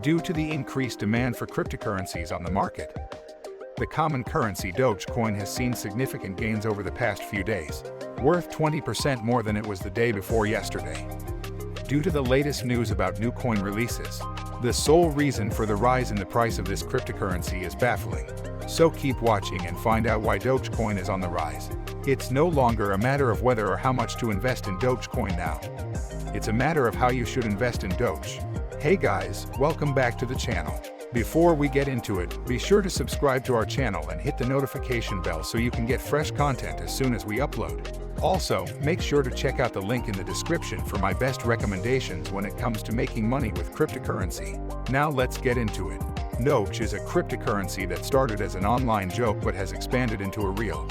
due to the increased demand for cryptocurrencies on the market. The common currency Dogecoin has seen significant gains over the past few days, worth 20% more than it was the day before yesterday. Due to the latest news about new coin releases, the sole reason for the rise in the price of this cryptocurrency is baffling. So keep watching and find out why Dogecoin is on the rise. It's no longer a matter of whether or how much to invest in Dogecoin now. It's a matter of how you should invest in Doge. Hey guys, welcome back to the channel. Before we get into it, be sure to subscribe to our channel and hit the notification bell so you can get fresh content as soon as we upload. Also, make sure to check out the link in the description for my best recommendations when it comes to making money with cryptocurrency. Now let's get into it. Doge is a cryptocurrency that started as an online joke but has expanded into a real,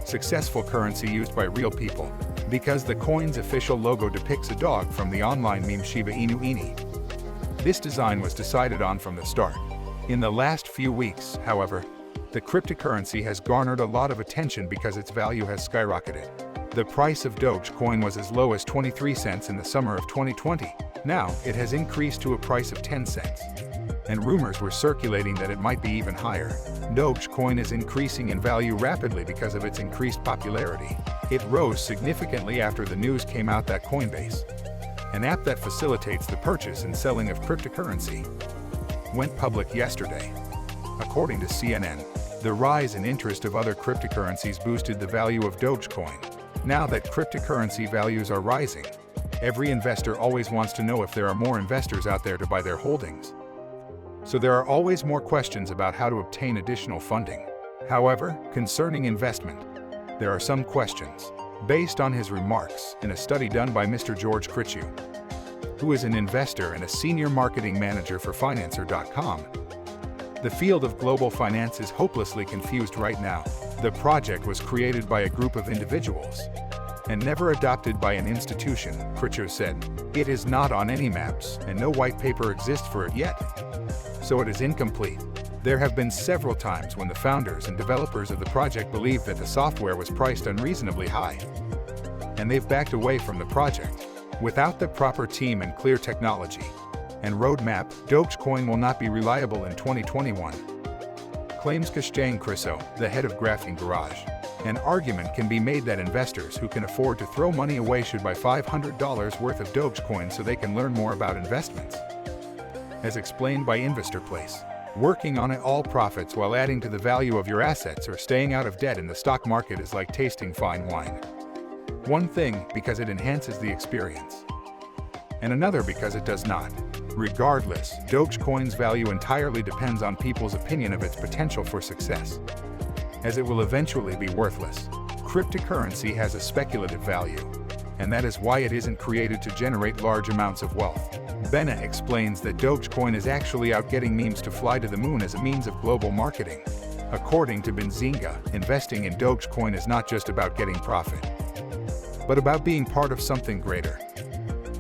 successful currency used by real people, because the coin's official logo depicts a dog from the online meme Shiba Inu. This design was decided on from the start. In the last few weeks, however, the cryptocurrency has garnered a lot of attention because its value has skyrocketed. The price of Dogecoin was as low as 23 cents in the summer of 2020. Now, it has increased to a price of 10 cents. And rumors were circulating that it might be even higher. Dogecoin is increasing in value rapidly because of its increased popularity. It rose significantly after the news came out that Coinbase, an app that facilitates the purchase and selling of cryptocurrency, went public yesterday. According to CNN, the rise in interest of other cryptocurrencies boosted the value of Dogecoin. Now that cryptocurrency values are rising, every investor always wants to know if there are more investors out there to buy their holdings. So there are always more questions about how to obtain additional funding. However, concerning investment, there are some questions. Based on his remarks in a study done by Mr. George Critchew, who is an investor and a senior marketing manager for Financer.com, the field of global finance is hopelessly confused right now. The project was created by a group of individuals and never adopted by an institution, Critchew said. It is not on any maps and no white paper exists for it yet, so it is incomplete. There have been several times when the founders and developers of the project believed that the software was priced unreasonably high, and they've backed away from the project. Without the proper team and clear technology and roadmap, Dogecoin will not be reliable in 2021, claims Christian Crisseau, the head of Graphene Garage. An argument can be made that investors who can afford to throw money away should buy $500 worth of Dogecoin so they can learn more about investments. As explained by Investor Place, working on it all profits while adding to the value of your assets or staying out of debt in the stock market is like tasting fine wine. One thing, because it enhances the experience, and another because it does not. Regardless, Dogecoin's value entirely depends on people's opinion of its potential for success, as it will eventually be worthless. Cryptocurrency has a speculative value, and that is why it isn't created to generate large amounts of wealth. Benna explains that Dogecoin is actually out getting memes to fly to the moon as a means of global marketing. According to Benzinga, investing in Dogecoin is not just about getting profit, but about being part of something greater.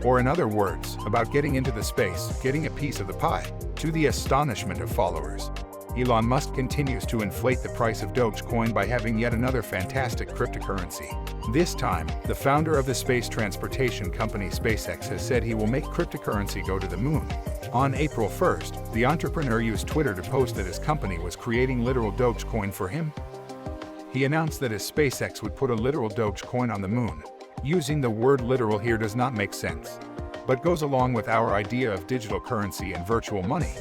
Or in other words, about getting into the space, getting a piece of the pie. To the astonishment of followers, Elon Musk continues to inflate the price of Dogecoin by having yet another fantastic cryptocurrency. This time, the founder of the space transportation company SpaceX has said he will make cryptocurrency go to the moon. On April 1st, the entrepreneur used Twitter to post that his company was creating literal Dogecoin for him. He announced that his SpaceX would put a literal Dogecoin on the moon. Using the word literal here does not make sense, but goes along with our idea of digital currency and virtual money.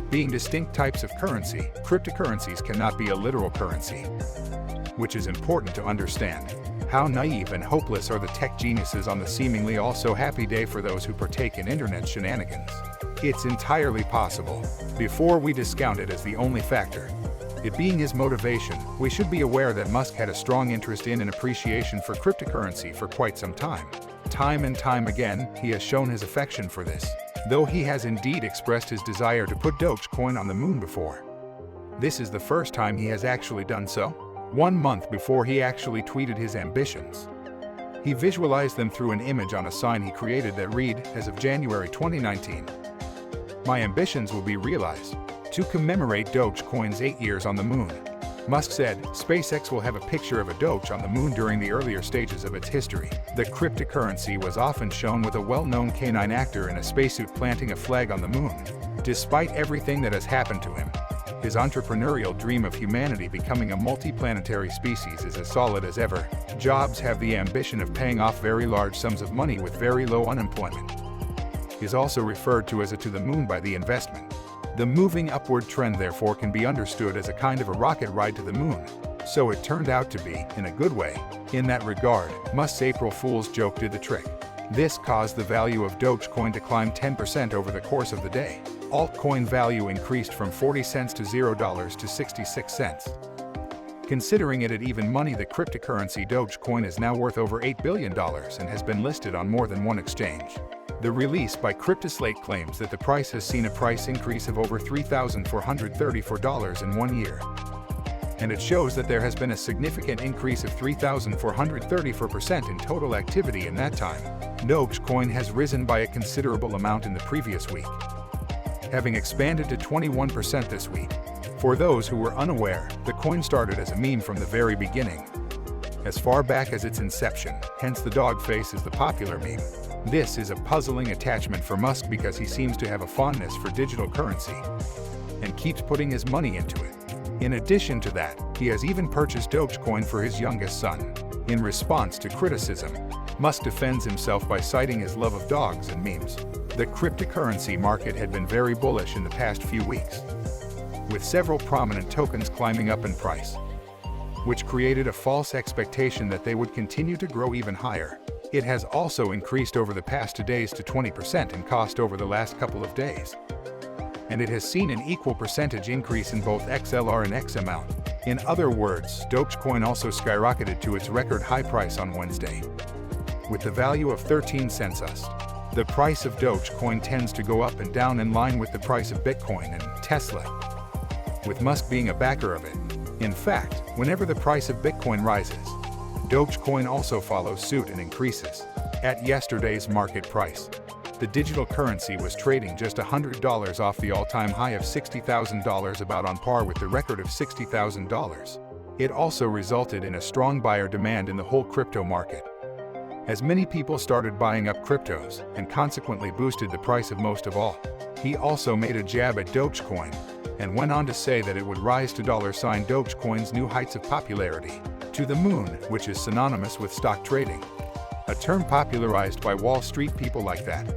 Being distinct types of currency, cryptocurrencies cannot be a literal currency, which is important to understand. How naive and hopeless are the tech geniuses on the seemingly all-so-happy day for those who partake in internet shenanigans. It's entirely possible. Before we discount it as the only factor, it being his motivation, we should be aware that Musk had a strong interest in and appreciation for cryptocurrency for quite some time. Time and time again, he has shown his affection for this, though he has indeed expressed his desire to put Dogecoin on the moon before. This is the first time he has actually done so. 1 month before he actually tweeted his ambitions, he visualized them through an image on a sign he created that read, as of January 2019, "My ambitions will be realized." To commemorate Dogecoin's 8 years on the moon, Musk said, SpaceX will have a picture of a Doge on the moon during the earlier stages of its history. The cryptocurrency was often shown with a well-known canine actor in a spacesuit planting a flag on the moon. Despite everything that has happened to him, his entrepreneurial dream of humanity becoming a multi-planetary species is as solid as ever. Jobs have the ambition of paying off very large sums of money with very low unemployment. He is also referred to as a to the moon by the investment. The moving upward trend therefore can be understood as a kind of a rocket ride to the moon. So it turned out to be, in a good way. In that regard, Musk's April Fool's joke did the trick. This caused the value of Dogecoin to climb 10% over the course of the day. Altcoin value increased from 40 cents to $0 to 66 cents. Considering it at even money, the cryptocurrency Dogecoin is now worth over $8 billion and has been listed on more than one exchange. The release by CryptoSlate claims that the price has seen a price increase of over $3,434 in 1 year. And it shows that there has been a significant increase of 3,434% in total activity in that time. Dogecoin has risen by a considerable amount in the previous week, having expanded to 21% this week. For those who were unaware, the coin started as a meme from the very beginning, as far back as its inception, hence the dog face is the popular meme. This is a puzzling attachment for Musk because he seems to have a fondness for digital currency and keeps putting his money into it. In addition to that, he has even purchased Dogecoin for his youngest son. In response to criticism, Musk defends himself by citing his love of dogs and memes. The cryptocurrency market had been very bullish in the past few weeks, with several prominent tokens climbing up in price, which created a false expectation that they would continue to grow even higher. It has also increased over the past 2 days to 20% in cost over the last couple of days. And it has seen an equal percentage increase in both XLR and X amount. In other words, Dogecoin also skyrocketed to its record high price on Wednesday, with the value of 13 cents. The price of Dogecoin tends to go up and down in line with the price of Bitcoin and Tesla, with Musk being a backer of it. In fact, whenever the price of Bitcoin rises, Dogecoin also follows suit and increases. At yesterday's market price, the digital currency was trading just $100 off the all-time high of $60,000, about on par with the record of $60,000. It also resulted in a strong buyer demand in the whole crypto market, as many people started buying up cryptos and consequently boosted the price of most of all. He also made a jab at Dogecoin and went on to say that it would rise to $Dogecoin's new heights of popularity, to the moon, which is synonymous with stock trading, a term popularized by Wall Street people like that,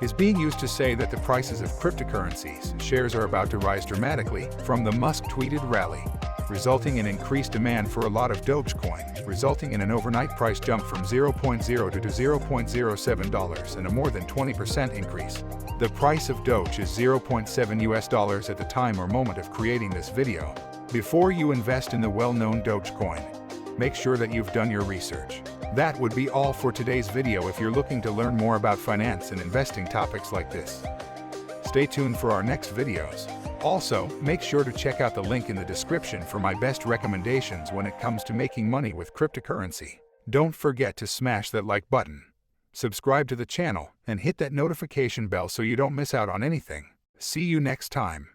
is being used to say that the prices of cryptocurrencies shares are about to rise dramatically from the Musk-tweeted rally, resulting in increased demand for a lot of Dogecoin, resulting in an overnight price jump from $0.02 to $0.07 and a more than 20% increase. The price of Doge is $0.7 at the time or moment of creating this video. Before you invest in the well-known Dogecoin, make sure that you've done your research. That would be all for today's video. If you're looking to learn more about finance and investing topics like this, stay tuned for our next videos. Also, make sure to check out the link in the description for my best recommendations when it comes to making money with cryptocurrency. Don't forget to smash that like button, subscribe to the channel, and hit that notification bell so you don't miss out on anything. See you next time.